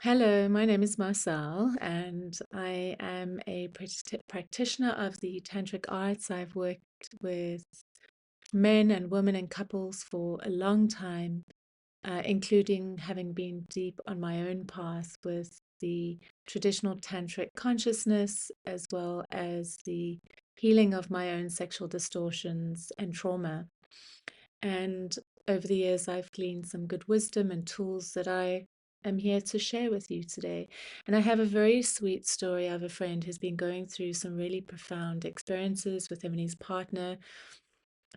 Hello, my name is Marcelle, and I am a practitioner of the Tantric arts. I've worked with men and women and couples for a long time, including having been deep on my own path with the traditional Tantric consciousness, as well as the healing of my own sexual distortions and trauma. And over the years, I've gleaned some good wisdom and tools that I am here to share with you today. And I have a very sweet story of a friend who's been going through some really profound experiences with him and his partner.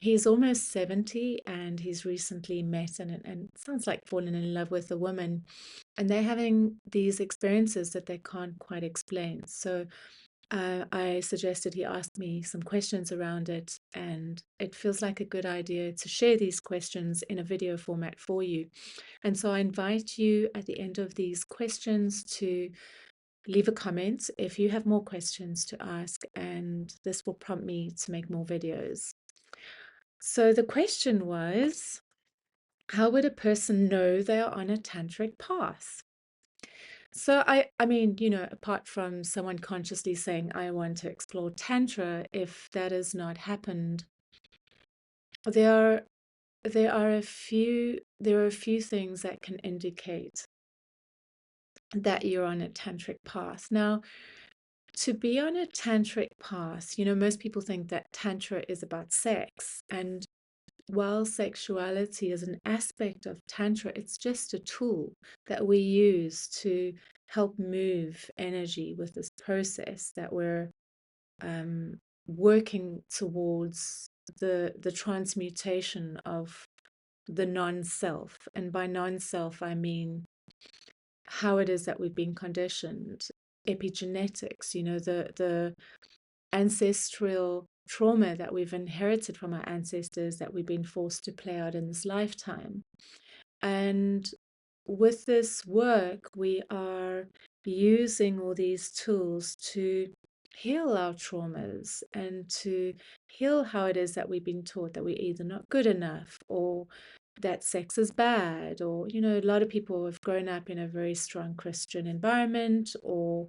He's almost 70 and he's recently met and sounds like fallen in love with a woman. And they're having these experiences that they can't quite explain. So I suggested he ask me some questions around it, and it feels like a good idea to share these questions in a video format for you. And so I invite you at the end of these questions to leave a comment if you have more questions to ask, and this will prompt me to make more videos. So the question was, how would a person know they are on a tantric path? So I mean, apart from someone consciously saying, I want to explore Tantra, if that has not happened, there are there are a few things that can indicate that you're on a tantric path. Now, to be on a tantric path, most people think that Tantra is about sex. And while sexuality is an aspect of Tantra, it's just a tool that we use to help move energy with this process that we're um, working towards the transmutation of the non-self. And by non-self, I mean how it is that we've been conditioned, epigenetics, the ancestral trauma that we've inherited from our ancestors that we've been forced to play out in this lifetime. And with this work, we are using all these tools to heal our traumas and to heal how it is that we've been taught that we're either not good enough or that sex is bad, or a lot of people have grown up in a very strong Christian environment, or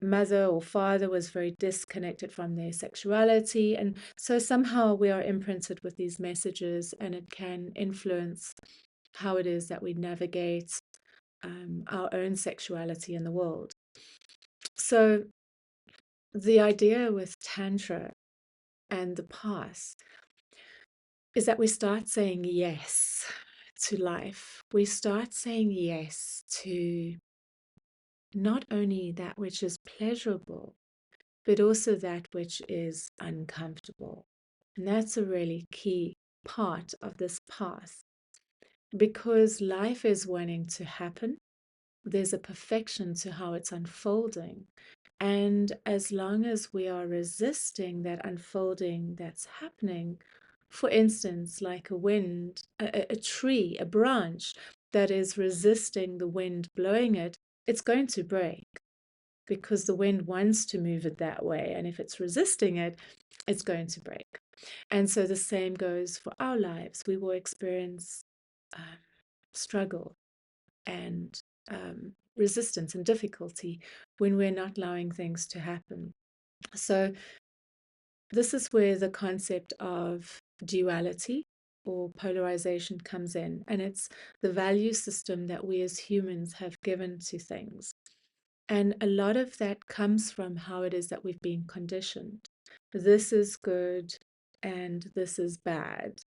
mother or father was very disconnected from their sexuality. And so somehow we are imprinted with these messages, and it can influence how it is that we navigate our own sexuality in the world. So, the idea with Tantra and the path is that we start saying yes to life. We start saying yes to not only that which is pleasurable, but also that which is uncomfortable. And that's a really key part of this path, because life is wanting to happen. There's a perfection to how it's unfolding. And as long as we are resisting that unfolding that's happening, for instance, like a wind, a tree, a branch that is resisting the wind blowing it, it's going to break because the wind wants to move it that way. And if it's resisting it, it's going to break. And so the same goes for our lives. We will experience um, struggle and resistance and difficulty when we're not allowing things to happen. So, this is where the concept of duality or polarization comes in, and it's the value system that we as humans have given to things. And a lot of that comes from how it is that we've been conditioned. This is good and this is bad.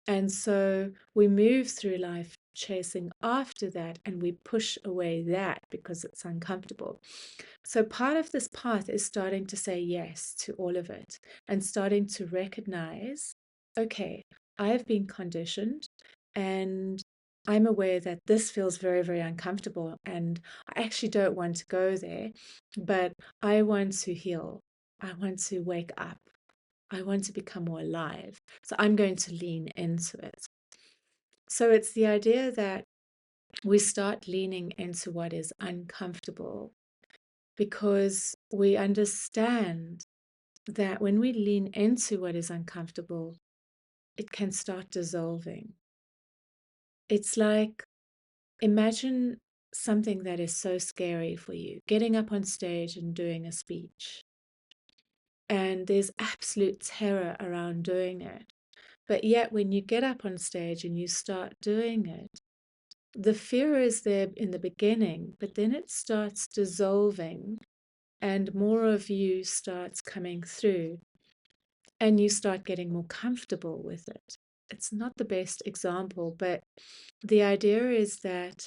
And so we move through life chasing after that, and we push away that because it's uncomfortable. So part of this path is starting to say yes to all of it and starting to recognize, okay, I have been conditioned, and I'm aware that this feels very, very uncomfortable, and I actually don't want to go there, but I want to heal. I want to wake up. I want to become more alive. So I'm going to lean into it. So it's the idea that we start leaning into what is uncomfortable, because we understand that when we lean into what is uncomfortable, it can start dissolving. It's like, imagine something that is so scary for you, getting up on stage and doing a speech. And there's absolute terror around doing it. But yet, when you get up on stage and you start doing it, the fear is there in the beginning, but then it starts dissolving and more of you starts coming through and you start getting more comfortable with it. It's not the best example, but the idea is that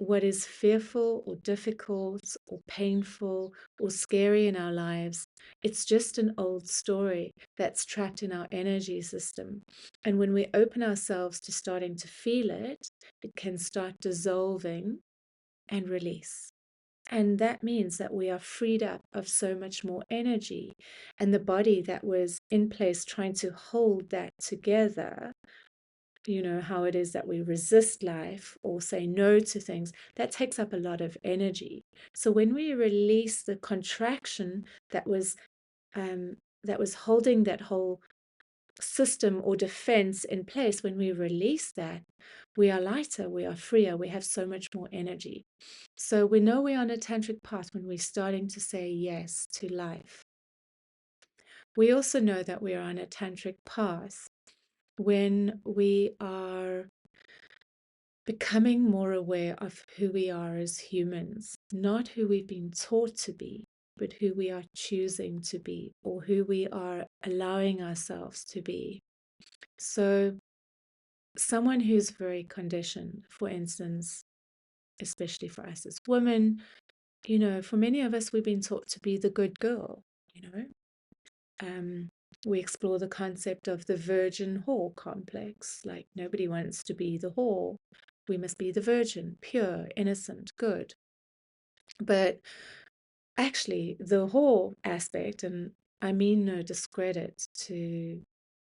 what is fearful or difficult or painful or scary in our lives, it's just an old story that's trapped in our energy system. And when we open ourselves to starting to feel it, it can start dissolving and release. And that means that we are freed up of so much more energy. And the body that was in place trying to hold that together, you know, how it is that we resist life or say no to things, that takes up a lot of energy. So when we release the contraction um, that was holding that whole system or defense in place, when we release that, we are lighter, we are freer, we have so much more energy. So we know we're on a tantric path when we're starting to say yes to life. We also know that we are on a tantric path when we are becoming more aware of who we are as humans, not who we've been taught to be, but who we are choosing to be or who we are allowing ourselves to be. So someone who's very conditioned, for instance, especially for us as women, you know, for many of us, we've been taught to be the good girl, you know. We explore the concept of the virgin whore complex. Like, nobody wants to be the whore. We must be the virgin, pure, innocent, good. But actually, the whore aspect, and I mean no discredit to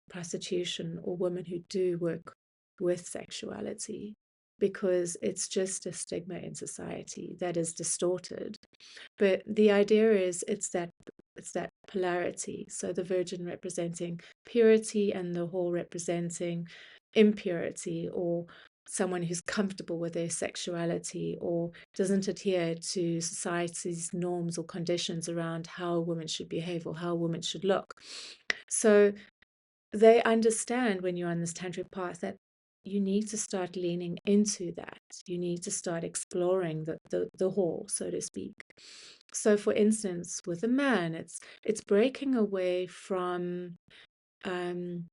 prostitution or women who do work with sexuality, because it's just a stigma in society that is distorted. But the idea is it's that polarity. So the virgin representing purity and the whore representing impurity, or someone who's comfortable with their sexuality or doesn't adhere to society's norms or conditions around how a woman should behave or how a woman should look. So they understand when you're on this tantric path that you need to start leaning into that. You need to start exploring the whole, so to speak. So for instance, with a man, it's breaking away from um,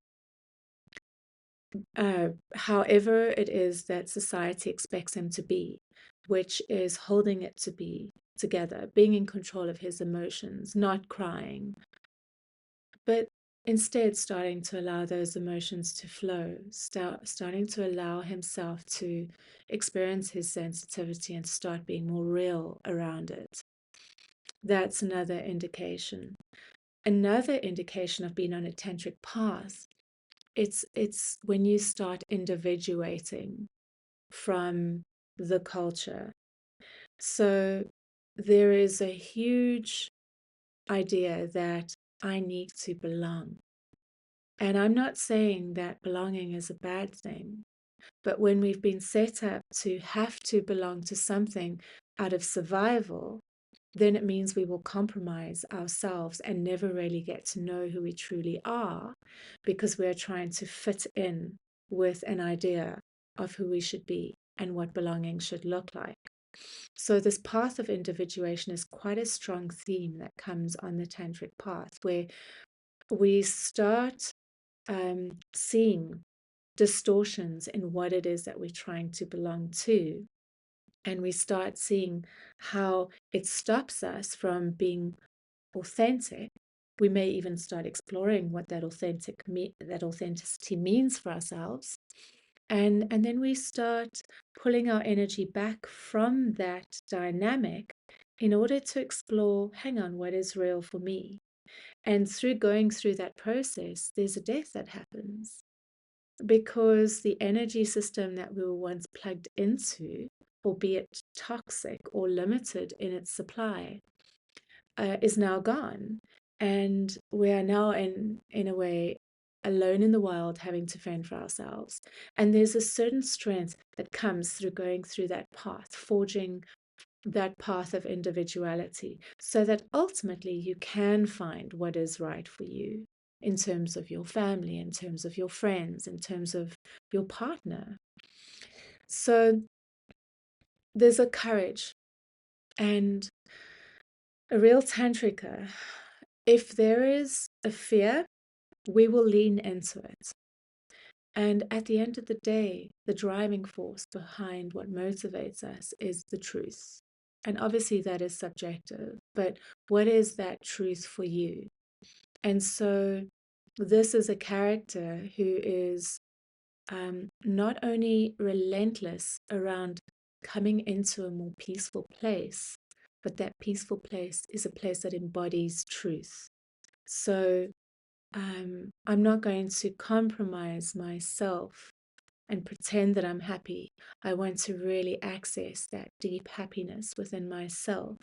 however it is that society expects him to be, which is holding it to be together, being in control of his emotions, not crying, but instead starting to allow those emotions to flow, starting to allow himself to experience his sensitivity and start being more real around it. That's another indication. Another indication of being on a tantric path, it's when you start individuating from the culture. So there is a huge idea that I need to belong. And I'm not saying that belonging is a bad thing, but when we've been set up to have to belong to something out of survival, then it means we will compromise ourselves and never really get to know who we truly are, because we're trying to fit in with an idea of who we should be and what belonging should look like. So this path of individuation is quite a strong theme that comes on the tantric path, where we start seeing distortions in what it is that we're trying to belong to. And we start seeing how it stops us from being authentic. We may even start exploring what that authenticity means for ourselves. And then we start pulling our energy back from that dynamic in order to explore, hang on, what is real for me? And through going through that process, there's a death that happens, because the energy system that we were once plugged into, albeit toxic or limited in its supply, is now gone. And we are now in a way alone in the wild, having to fend for ourselves. And there's a certain strength that comes through going through that path, forging that path of individuality, so that ultimately you can find what is right for you in terms of your family, in terms of your friends, in terms of your partner. So there's a courage, and a real tantrika, if there is a fear, we will lean into it. And at the end of the day, the driving force behind what motivates us is the truth. And obviously that is subjective, but what is that truth for you? And so this is a character who is not only relentless around coming into a more peaceful place, but that peaceful place is a place that embodies truth. So I'm not going to compromise myself and pretend that I'm happy. I want to really access that deep happiness within myself.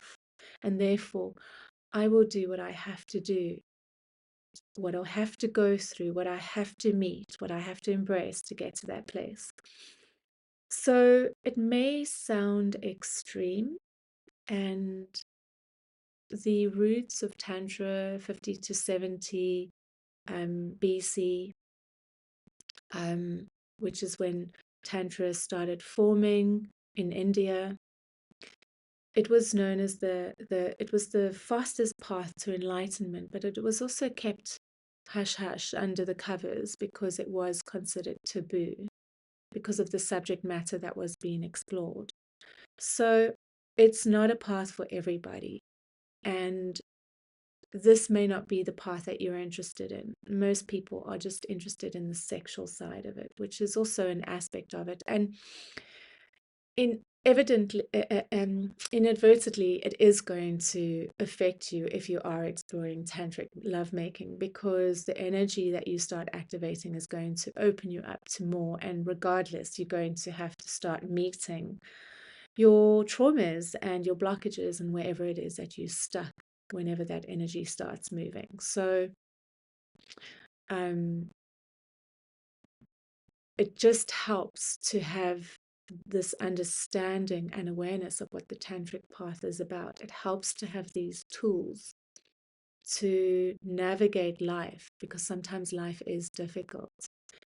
And therefore, I will do what I have to do, what I'll have to go through, what I have to meet, what I have to embrace to get to that place. So it may sound extreme, and the roots of Tantra 50 to 70 BC, which is when Tantra started forming in India. It was known as it was the fastest path to enlightenment, but it was also kept hush hush under the covers because it was considered taboo because of the subject matter that was being explored. So it's not a path for everybody. And this may not be the path that you're interested in. Most people are just interested in the sexual side of it, which is also an aspect of it. And inadvertently, it is going to affect you if you are exploring tantric lovemaking, because the energy that you start activating is going to open you up to more. And regardless, you're going to have to start meeting your traumas and your blockages and wherever it is that you're stuck whenever that energy starts moving. So it just helps to have this understanding and awareness of what the tantric path is about. It helps to have these tools to navigate life, because sometimes life is difficult,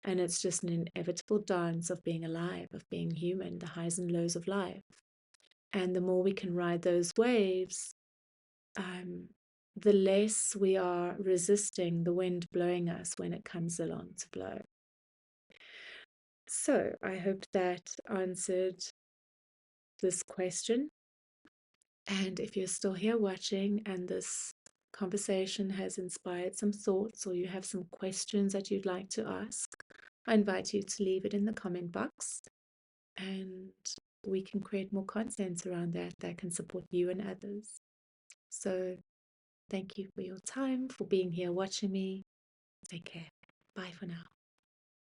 and it's just an inevitable dance of being alive, of being human, the highs and lows of life. And the more we can ride those waves, the less we are resisting the wind blowing us when it comes along to blow. So I hope that answered this question. And if you're still here watching and this conversation has inspired some thoughts, or you have some questions that you'd like to ask, I invite you to leave it in the comment box, and we can create more content around that can support you and others. So thank you for your time, for being here watching me. Take care. Bye for now.